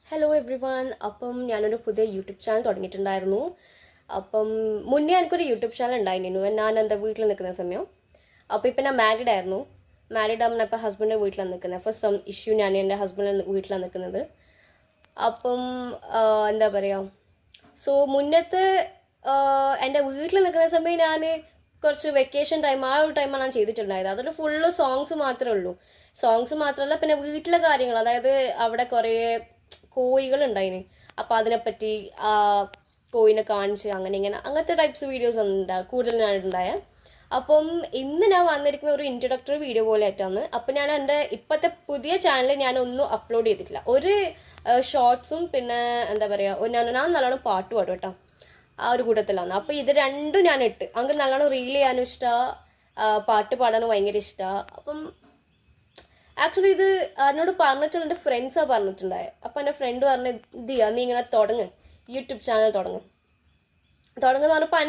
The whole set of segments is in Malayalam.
Hello every one. അപ്പം ഞാനൊരു പുതിയ യൂട്യൂബ് ചാനൽ തുടങ്ങിയിട്ടുണ്ടായിരുന്നു. അപ്പം മുന്നേ എനിക്കൊരു യൂട്യൂബ് ചാനൽ ഉണ്ടായിരുന്നു ഞാൻ എൻ്റെ വീട്ടിൽ നിൽക്കുന്ന സമയം. അപ്പോൾ ഇപ്പം ഞാൻ മാരീഡ് ആയിരുന്നു. മാരീഡ് ആകുമ്പോൾ ഇപ്പോൾ ഹസ്ബൻഡിൻ്റെ വീട്ടിലാണ് നിൽക്കുന്നത്. ഫസ്റ്റ് സം ഇഷ്യൂ ഞാൻ എൻ്റെ ഹസ്ബൻഡിൻ്റെ വീട്ടിലാണ് നിൽക്കുന്നത്. അപ്പം എന്താ പറയുക, സോ മുന്നത്തെ എൻ്റെ വീട്ടിൽ നിൽക്കുന്ന സമയം ഞാൻ കുറച്ച് വെക്കേഷൻ ടൈം ആ ഒരു ടൈമാണ് ഞാൻ ചെയ്തിട്ടുണ്ടായത്. അതൊരു ഫുള്ള് സോങ്സ് മാത്രമേ ഉള്ളൂ. സോങ്സ് മാത്രമല്ല, പിന്നെ വീട്ടിലെ കാര്യങ്ങൾ, അതായത് അവിടെ കുറേ കോഴികളുണ്ടായിന്. അപ്പോൾ അതിനെപ്പറ്റി കോഴിനെ കാണിച്ച് അങ്ങനെ ഇങ്ങനെ അങ്ങനത്തെ ടൈപ്സ് വീഡിയോസ് കൂടുതൽ ഞാനുണ്ടായ. അപ്പം ഇന്ന് ഞാൻ വന്നിരിക്കുന്ന ഒരു ഇൻട്രൊഡക്ടറി വീഡിയോ പോലെ ആയിട്ടാണ്. അപ്പം ഞാൻ എൻ്റെ ഇപ്പോഴത്തെ പുതിയ ചാനൽ ഞാനൊന്നും അപ്ലോഡ് ചെയ്തിട്ടില്ല. ഒരു ഷോർട്സും പിന്നെ എന്താ പറയുക, ഞാൻ നല്ലോണം പാട്ട് പാടും കേട്ടോ, ആ ഒരു കൂട്ടത്തിലാണ്. അപ്പോൾ ഇത് രണ്ടും ഞാൻ ഇട്ട് അങ്ങ് നല്ലോണം റീൽ ചെയ്യാനും ഇഷ്ടമാണ്, പാട്ട് പാടാനും ഭയങ്കര ഇഷ്ടമാണ്. അപ്പം ആക്ച്വലി ഇത് എന്നോട് പറഞ്ഞിട്ടുള്ള എൻ്റെ ഫ്രണ്ട്സാണ് പറഞ്ഞിട്ടുണ്ടായത്. അപ്പം എൻ്റെ ഫ്രണ്ട് പറഞ്ഞ് ദിയ നീ ഇങ്ങനെ യൂട്യൂബ് ചാനൽ തുടങ്ങുന്ന പറഞ്ഞപ്പോൾ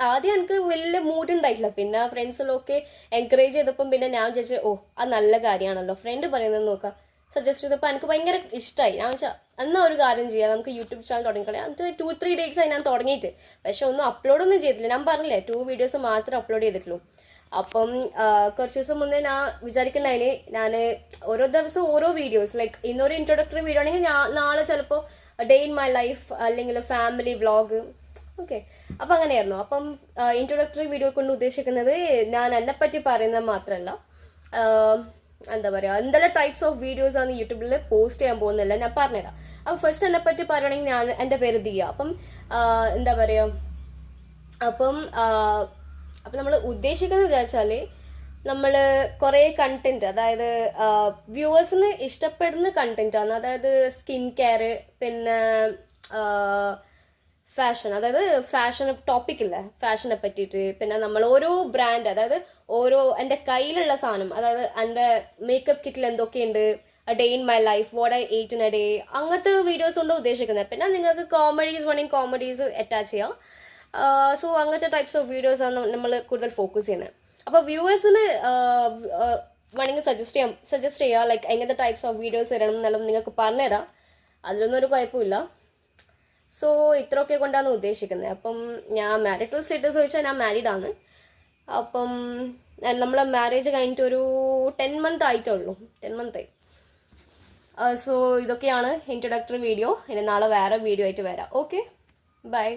ആദ്യം എനിക്ക് വലിയ മൂഡ് ഉണ്ടായിട്ടില്ല. പിന്നെ ഫ്രണ്ട്സിലൊക്കെ എൻകറേജ് ചെയ്തപ്പം പിന്നെ ഞാൻ വിചാരിച്ചു അത് നല്ല കാര്യമാണല്ലോ, ഫ്രണ്ട് പറയുന്നത് നോക്കാം, സജസ്റ്റ് ചെയ്തപ്പോൾ എനിക്ക് ഭയങ്കര ഇഷ്ടമായി. ഞാൻ വെച്ചാൽ എന്നാൽ ഒരു കാര്യം ചെയ്യാം, നമുക്ക് യൂട്യൂബ് ചാനൽ തുടങ്ങിക്കളയാം. അത് 2-3 ഡേയ്സായി ഞാൻ തുടങ്ങിയിട്ട്, പക്ഷെ ഒന്നും അപ്ലോഡൊന്നും ചെയ്തിട്ടില്ല. ഞാൻ പറഞ്ഞില്ലേ 2 വീഡിയോസ് മാത്രമേ അപ്ലോഡ് ചെയ്തിട്ടുള്ളൂ. അപ്പം കുറച്ച് ദിവസം മുന്നേ ഞാൻ വിചാരിക്കുന്നതിന് ഞാൻ ഓരോ ദിവസം ഓരോ വീഡിയോസ്, ലൈക്ക് ഇന്നൊരു ഇൻട്രൊഡക്ടറി വീഡിയോ ആണെങ്കിൽ നാളെ ചിലപ്പോൾ ഡേ ഇൻ മൈ ലൈഫ് അല്ലെങ്കിൽ ഫാമിലി വ്ളോഗ്, ഓക്കെ. അപ്പം അങ്ങനെയായിരുന്നു. അപ്പം ഇൻട്രൊഡക്ടറി വീഡിയോ കൊണ്ട് ഉദ്ദേശിക്കുന്നത് ഞാൻ എന്നെപ്പറ്റി പറയുന്നത് മാത്രമല്ല, എന്താ പറയുക, എന്തെല്ലാം ടൈപ്സ് ഓഫ് വീഡിയോസ് ആണ് യൂട്യൂബിൽ പോസ്റ്റ് ചെയ്യാൻ പോകുന്നില്ല ഞാൻ പറഞ്ഞുതരാം. അപ്പം ഫസ്റ്റ് എന്നെപ്പറ്റി പറയുകയാണെങ്കിൽ എൻ്റെ പേര് ദിയ. അപ്പം എന്താ പറയുക, അപ്പം നമ്മൾ ഉദ്ദേശിക്കുന്നത് വെച്ചാൽ നമ്മൾ കുറേ കണ്ടന്റ്, അതായത് വ്യൂവേഴ്സിന് ഇഷ്ടപ്പെടുന്ന കണ്ടന്റാണ്. അതായത് സ്കിൻ കെയർ, പിന്നെ ഫാഷൻ, അതായത് ഫാഷൻ ടോപ്പിക്കില്ലേ, ഫാഷനെ പറ്റിയിട്ട്. പിന്നെ നമ്മൾ ഓരോ ബ്രാൻഡ്, അതായത് ഓരോ എൻ്റെ കയ്യിലുള്ള സാധനം, അതായത് എൻ്റെ മേക്കപ്പ് കിറ്റിൽ എന്തൊക്കെയുണ്ട്, day in my life, what I ate in A day, അങ്ങനത്തെ വീഡിയോസ് കൊണ്ട് ഉദ്ദേശിക്കുന്നത്. പിന്നെ നിങ്ങൾക്ക് കോമഡീസ് വേണമെങ്കിൽ കോമഡീസ് അറ്റാച്ച് ചെയ്യാം. സോ അങ്ങനത്തെ ടൈപ്സ് ഓഫ് വീഡിയോസ് ആണ് നമ്മൾ കൂടുതൽ ഫോക്കസ് ചെയ്യുന്നത്. അപ്പോൾ വ്യൂവേഴ്സിന് വേണമെങ്കിൽ സജസ്റ്റ് ചെയ്യാം ലൈക്ക് എങ്ങനത്തെ ടൈപ്സ് ഓഫ് വീഡിയോസ് വരണം എന്നുള്ളത് നിങ്ങൾക്ക് പറഞ്ഞുതരാം. അതിലൊന്നും ഒരു കുഴപ്പമില്ല. സോ ഇത്രയൊക്കെ കൊണ്ടാണ് ഉദ്ദേശിക്കുന്നത്. അപ്പം ഞാൻ മാരിറ്റൽ സ്റ്റേറ്റസ് ചോദിച്ചാൽ ഞാൻ മാരീഡ് ആണ്. അപ്പം നമ്മളെ മാരേജ് കഴിഞ്ഞിട്ട് ഒരു 10 month ആയിട്ടുള്ളൂ, 10 month ആയി. സോ ഇതൊക്കെയാണ് ഇൻട്രൊഡക്ടറി വീഡിയോ. ഇനി നാളെ വേറെ വീഡിയോ ആയിട്ട് വരാം. Okay, by.